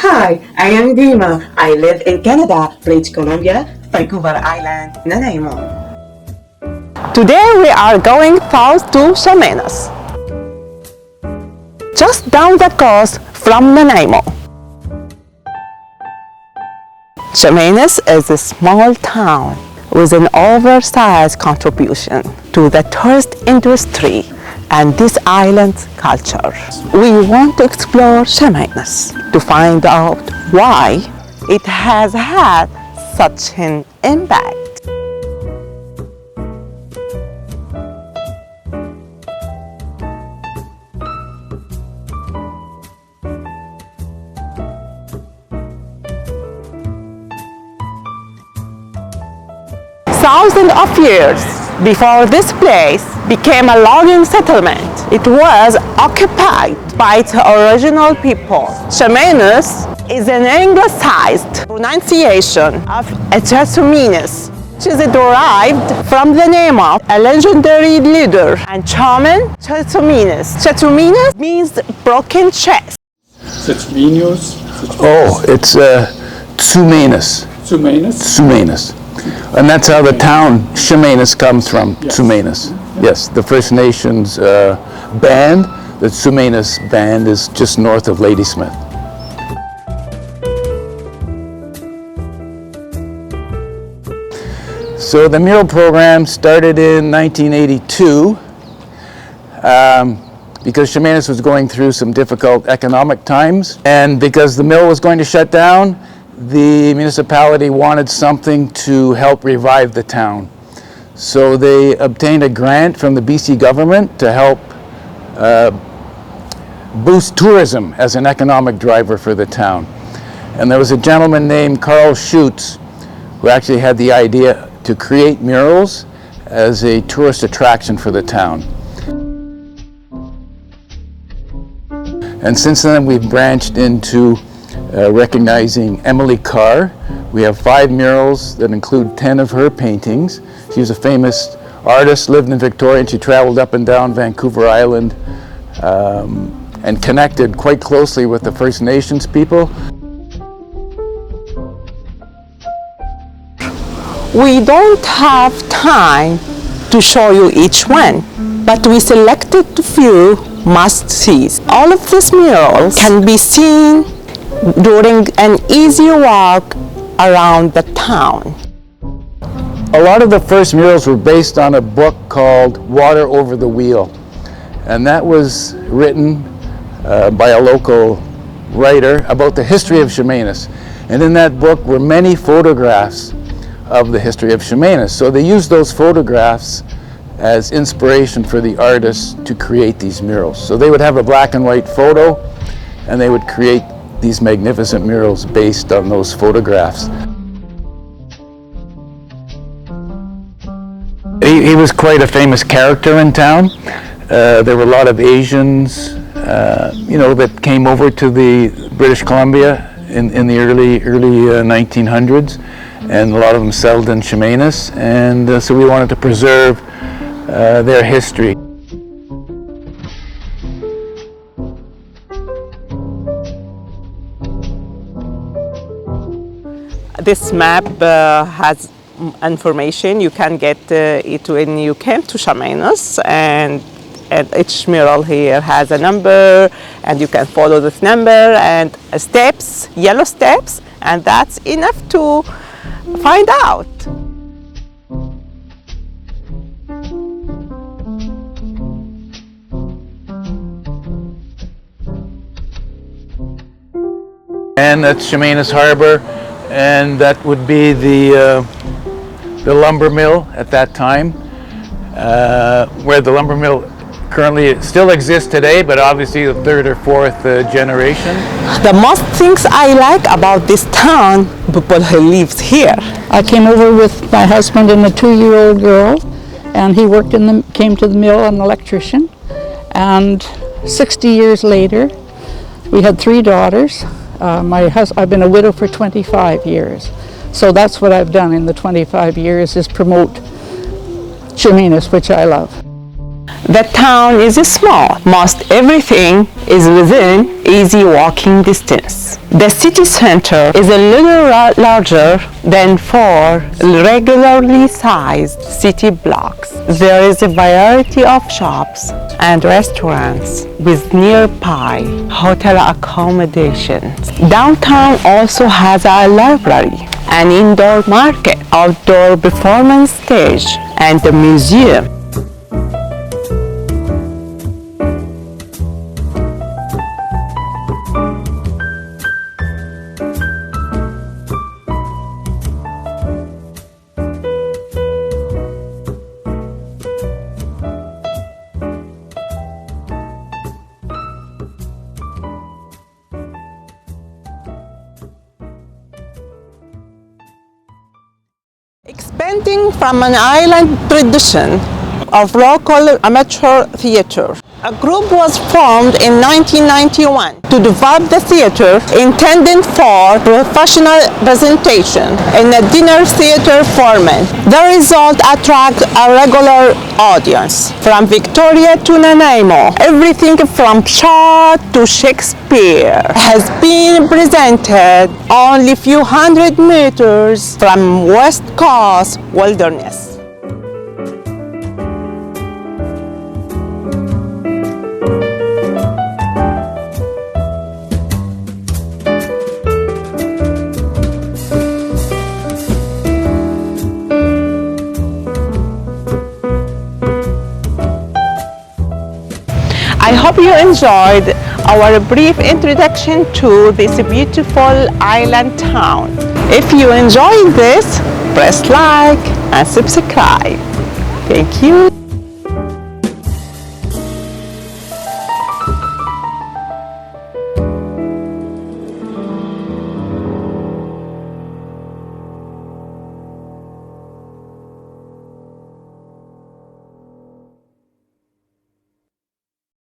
Hi, I am Dima. I live in Canada, British Columbia, Vancouver Island, Nanaimo. Today we are going south to Chemainus, just down the coast from Nanaimo. Chemainus is a small town with an oversized contribution to the tourist industry and this island's culture. We want to explore Chemainus to find out why it has had such an impact. Thousands of years before this place became a logging settlement, it was occupied by its original people. Chemainus is an anglicized pronunciation of Chemainus, which is derived from the name of a legendary leader and shaman, Chemainus. Chemainus means broken chest. Chemainus. Oh, it's Chemainus. Chemainus. And that's how the town Chemainus comes from, yes. Chemainus. Yes, the First Nations band, the Chemainus band, is just north of Ladysmith. So the mural program started in 1982 because Chemainus was going through some difficult economic times, and because the mill was going to shut down, the municipality wanted something to help revive the town. So they obtained a grant from the BC government to help boost tourism as an economic driver for the town. And there was a gentleman named Carl Schutz who actually had the idea to create murals as a tourist attraction for the town. And since then we've branched into recognizing Emily Carr. We have 5 murals that include 10 of her paintings. She was a famous artist, lived in Victoria, and she traveled up and down Vancouver Island and connected quite closely with the First Nations people. We don't have time to show you each one, but we selected a few must-sees. All of these murals can be seen during an easy walk around the town. A lot of the first murals were based on a book called Water Over the Wheel, and that was written by a local writer about the history of Chemainus. And in that book were many photographs of the history of Chemainus. So they used those photographs as inspiration for the artists to create these murals. So they would have a black and white photo, and they would create these magnificent murals based on those photographs. He was quite a famous character in town. There were a lot of Asians, that came over to the British Columbia in the early 1900s, and a lot of them settled in Chemainus, and so we wanted to preserve their history. This map has information. You can get it when you came to Chemainus, and each mural here has a number, and you can follow this number and steps, yellow steps, and that's enough to find out. And that's Chemainus Harbor, and that would be the lumber mill at that time, where the lumber mill currently still exists today, but obviously the 3rd or 4th generation. The most things I like about this town, people who lives here. I came over with my husband and a 2-year-old girl, and he came to the mill, an electrician, and 60 years later we had 3 daughters. I've been a widow for 25 years. So that's what I've done in the 25 years, is promote Chemainus, which I love. The town is small. Most everything is within easy walking distance. The city center is a little larger than 4 regularly sized city blocks. There is a variety of shops and restaurants with nearby hotel accommodations. Downtown also has a library, an indoor market, outdoor performance stage, and a museum. Expanding from an island tradition of local amateur theater, a group was formed in 1991 to develop the theater intended for professional presentation in a dinner theater format. The result attracted a regular audience from Victoria to Nanaimo. Everything from Shaw to Shakespeare has been presented only a few hundred meters from West Coast Wilderness. I hope you enjoyed our brief introduction to this beautiful island town. If you enjoyed this, press like and subscribe. Thank you.